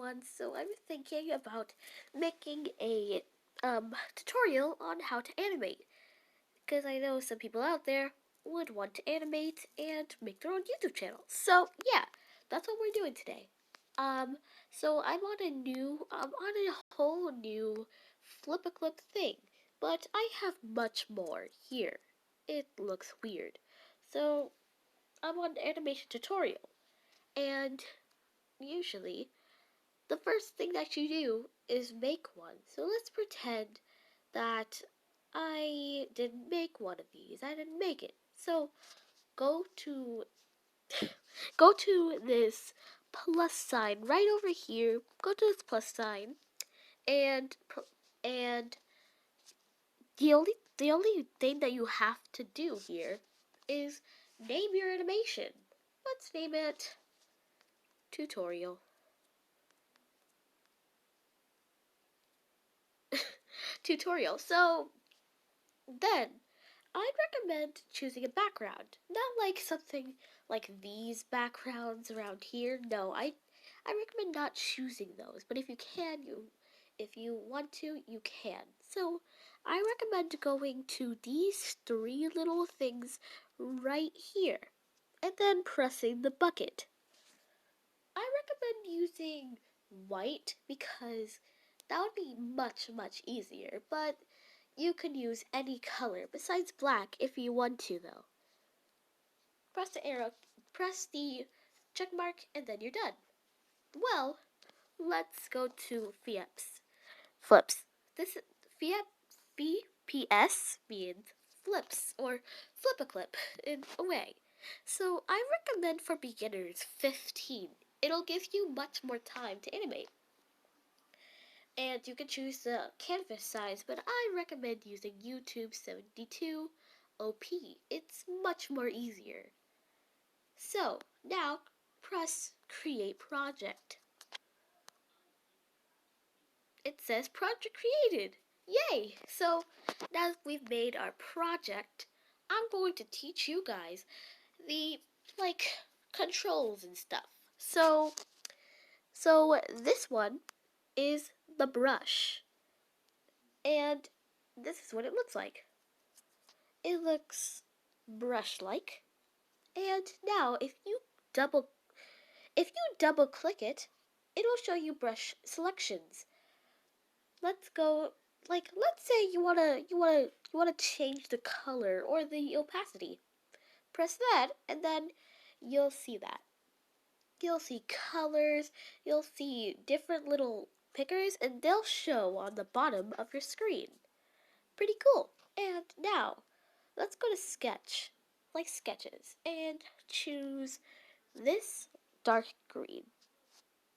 everyone. So I'm thinking about making a tutorial on how to animate because I know some people out there would want to animate and make their own YouTube channel. So yeah, that's what we're doing today. Um, so I'm on a whole new Flipaclip thing, but I have much more here. It looks weird. So I'm on animation tutorial, and usually the first thing that you do is make one. So let's pretend that I didn't make one of these. I didn't make it. So go to go to this plus sign right over here. Go to this plus sign and and the only thing that you have to do here is name your animation. Let's name it tutorial. Tutorial. So then I'd recommend choosing a background, not like something like these backgrounds around here. No, I recommend not choosing those. But if you can, if you want to, you can. So I recommend going to these three little things right here, and then pressing the bucket. I recommend using white because that would be much easier, but you can use any color besides black if you want to though. Press the arrow, press the check mark, and then you're done. Well, let's go to Flips. This Fiat VPS means flips or Flipaclip in a way. So I recommend for beginners 15. It'll give you much more time to animate. And you can choose the canvas size, but I recommend using YouTube 72 OP. It's much more easier. So now press create project. It says project created. Yay! So now that we've made our project, I'm going to teach you guys the controls and stuff. So this one is the brush. And this is what it looks like. It looks brush-like. And now if you double click it, it'll show you brush selections. Let's go let's say you wanna change the color or the opacity. Press that and then you'll see that. You'll see colors, you'll see different little pickers and they'll show on the bottom of your screen. Pretty cool. And now let's go to sketches, and choose this dark green.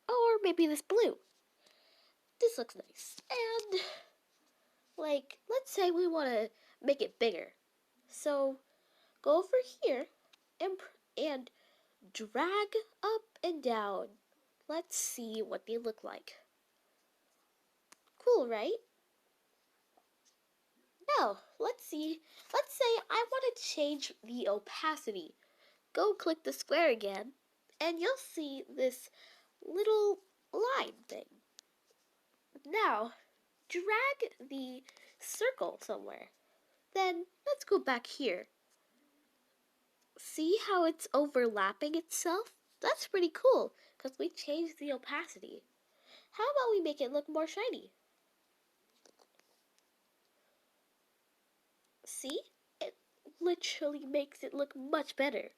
Or maybe this blue. This looks nice. And, let's say we want to make it bigger. So, go over here and drag up and down. Let's see what they look like. Cool, right? Now, let's see. Let's say I want to change the opacity. Go click the square again, and you'll see this little line thing. Now, drag the circle somewhere. Then, let's go back here. See how it's overlapping itself? That's pretty cool, because we changed the opacity. How about we make it look more shiny? See? It literally makes it look much better.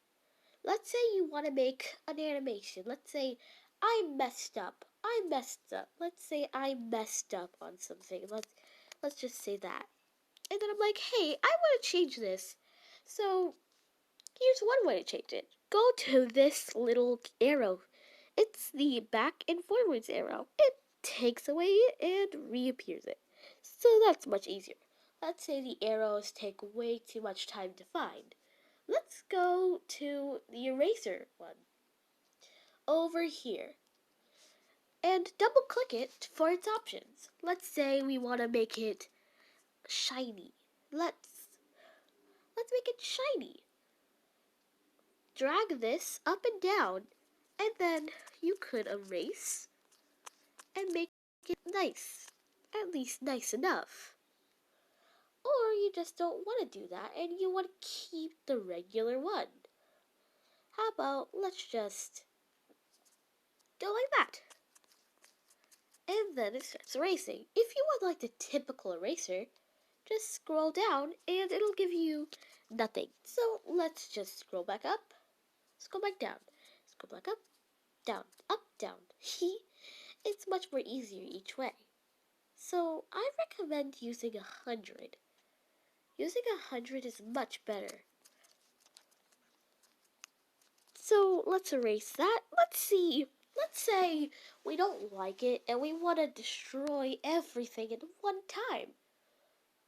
Let's say you want to make an animation. Let's say I messed up. Let's say I messed up on something. Let's just say that. And then I'm like, hey, I want to change this. So here's one way to change it. Go to this little arrow. It's the back and forwards arrow. It takes away it and reappears it. So that's much easier. Let's say the arrows take way too much time to find. Let's go to the eraser one. Over here. And double click it for its options. Let's say we want to make it shiny. Let's make it shiny. Drag this up and down, and then you could erase. and make it nice. At least nice enough. Or you just don't want to do that and you want to keep the regular one. How about let's just go like that. And then it starts erasing. If you want like the typical eraser, just scroll down and it'll give you nothing. So let's just scroll back up, scroll back down, scroll back up, down. It's much more easier each way. So I recommend using 100. Using 100 is much better. So let's erase that. Let's see. Let's say we don't like it and we want to destroy everything in one time.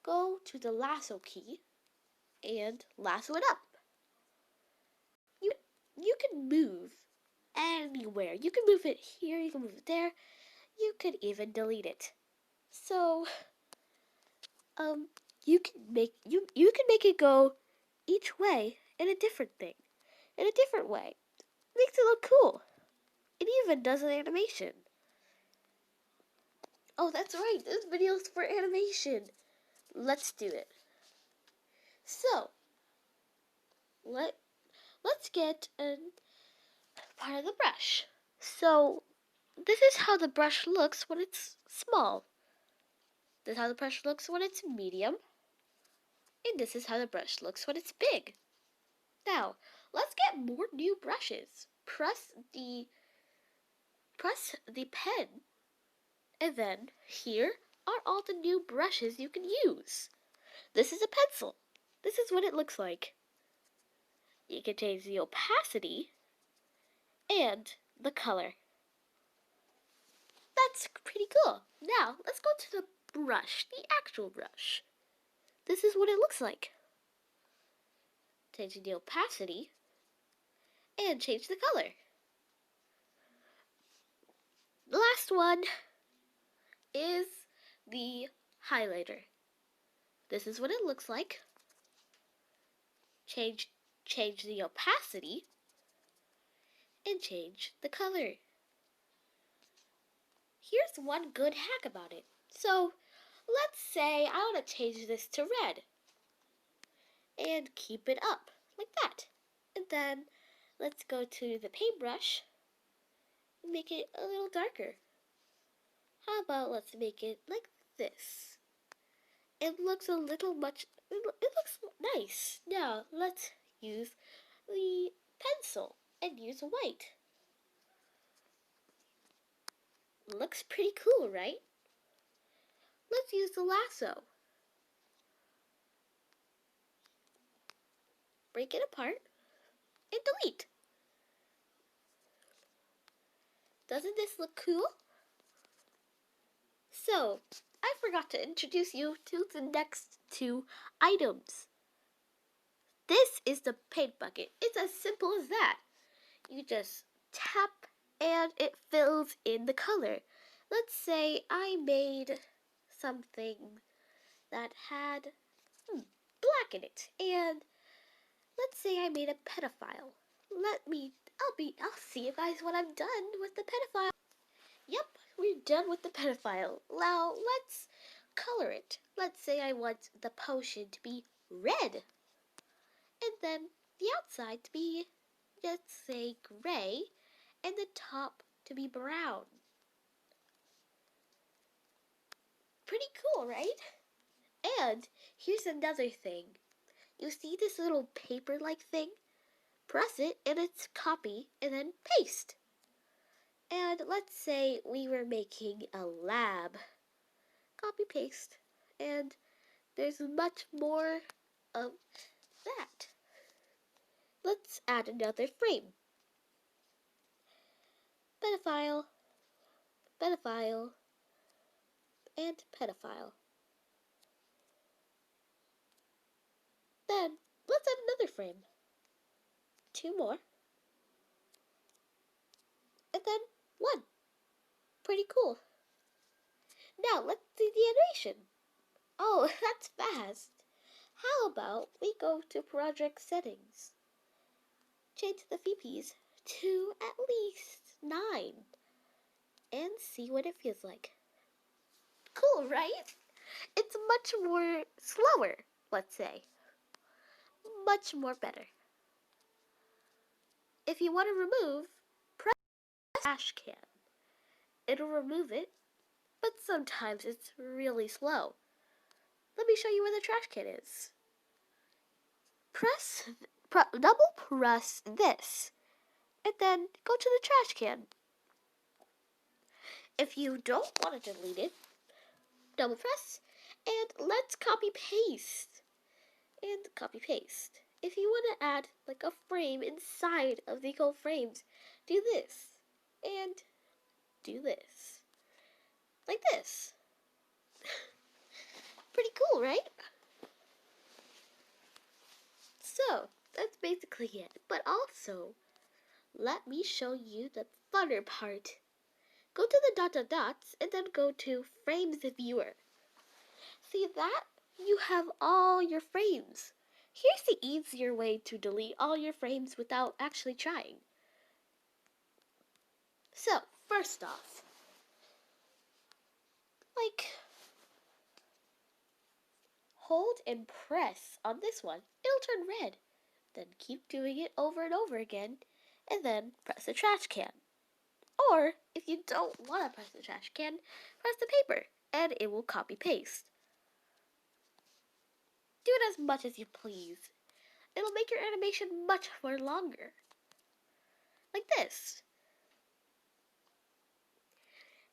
Go to the lasso key and lasso it up. You can move anywhere. You can move it here, you can move it there. You could even delete it. So you can make it go each way in a different thing. In a different way. Makes it look cool. It even does an animation. Oh, that's right. This video is for animation. Let's do it. So, let's get a part of the brush. So, this is how the brush looks when it's small. This is how the brush looks when it's medium. And this is how the brush looks when it's big. Now, let's get more new brushes. Press the pen. And then, here are all the new brushes you can use. This is a pencil. This is what it looks like. You can change the opacity and the color. That's pretty cool. Now, let's go to the brush, the actual brush. This is what it looks like. Change the opacity and change the color. The last one is the highlighter. This is what it looks like. Change the opacity and change the color. Here's one good hack about it. So, let's say I want to change this to red. And keep it up, like that. And then, let's go to the paintbrush and make it a little darker. How about let's make it like this? It looks it looks nice. Now, let's use the pencil and use white. Looks pretty cool, right? Let's use the lasso. Break it apart and delete. Doesn't this look cool? So, I forgot to introduce you to the next two items. This is the paint bucket. It's as simple as that. You just tap and it fills in the color. Let's say I made something that had black in it, and let's say I made a pedophile. I'll see you guys when I'm done with the pedophile. Yep, we're done with the pedophile. Now let's color it. Let's say I want the potion to be red, and then the outside to be, let's say, gray, and the top to be brown. Pretty cool, right? And here's another thing. You see this little paper-like thing? Press it and it's copy and then paste. And let's say we were making a lab. Copy paste. And there's much more of that. Let's add another frame. Pedophile, pedophile, and pedophile. Then let's add another frame. 2 more. And then 1. Pretty cool. Now let's do the animation. Oh, that's fast. How about we go to project settings? Change the VPs to at least 9. and see what it feels like. Cool, right? It's much more slower, let's say. Much more better. If you want to remove, press the trash can. It'll remove it, but sometimes it's really slow. Let me show you where the trash can is. Double press this, and then go to the trash can. If you don't want to delete it, double press, and let's copy paste. And copy paste. If you want to add like a frame inside of the gold frames, do this, and do this. Like this. Pretty cool, right? So, that's basically it. But also, let me show you the funner part. Go to the dots and then go to Frames Viewer. See that? You have all your frames. Here's the easier way to delete all your frames without actually trying. So, first off, hold and press on this one. It'll turn red. Then keep doing it over and over again, and then press the trash can. Or, if you don't want to press the trash can, press the paper, and it will copy paste. Do it as much as you please. It'll make your animation much more longer. Like this.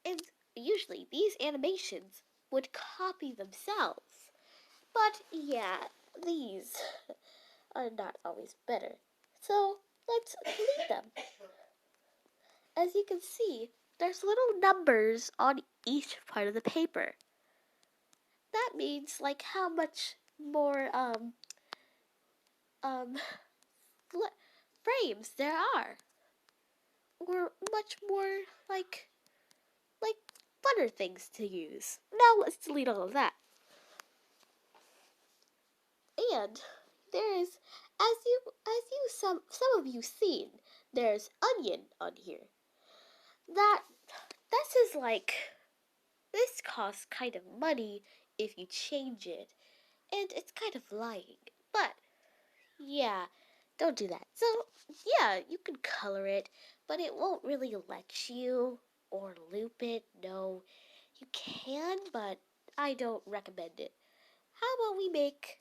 And usually these animations would copy themselves. But yeah, these are not always better. So let's delete them. As you can see, there's little numbers on each part of the paper. That means like how much more frames there are. Or much more like funner things to use. Now let's delete all of that. And there is, some of you seen, there's onion on here. This costs kind of money if you change it, and it's kind of lying. But yeah, don't do that. So yeah, you can color it, but it won't really let you, or loop it. No, you can, but I don't recommend it. How about we make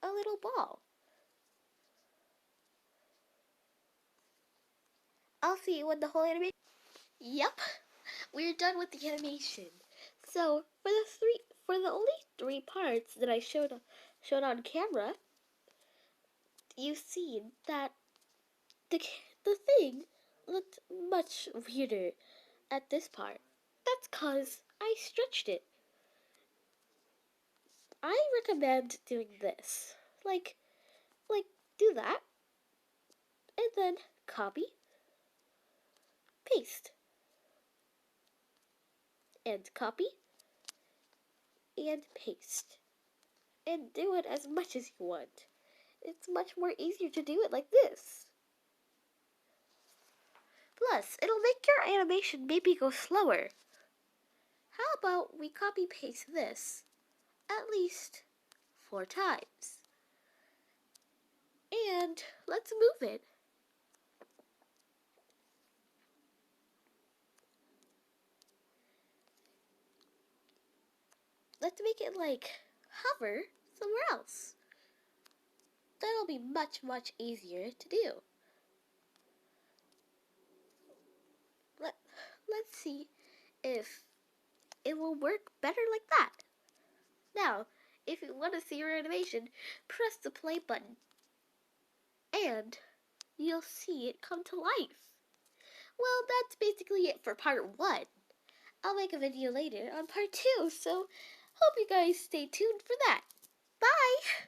a little ball? I'll see you in the whole animation. Yep, we're done with the animation. So for the only 3 parts that I showed on camera, you've seen that the thing looked much weirder at this part. That's 'cause I stretched it. I recommend doing this. Like do that, and then copy, paste, and copy, and paste. And do it as much as you want. It's much more easier to do it like this. Plus, it'll make your animation maybe go slower. How about we copy paste this at least 4 times? And let's move it. Let's make it like hover somewhere else. That'll be much, much easier to do. Let's see if it will work better like that. Now, if you want to see your animation, press the play button, and you'll see it come to life. Well, that's basically it for part 1. I'll make a video later on part 2, so hope you guys stay tuned for that. Bye!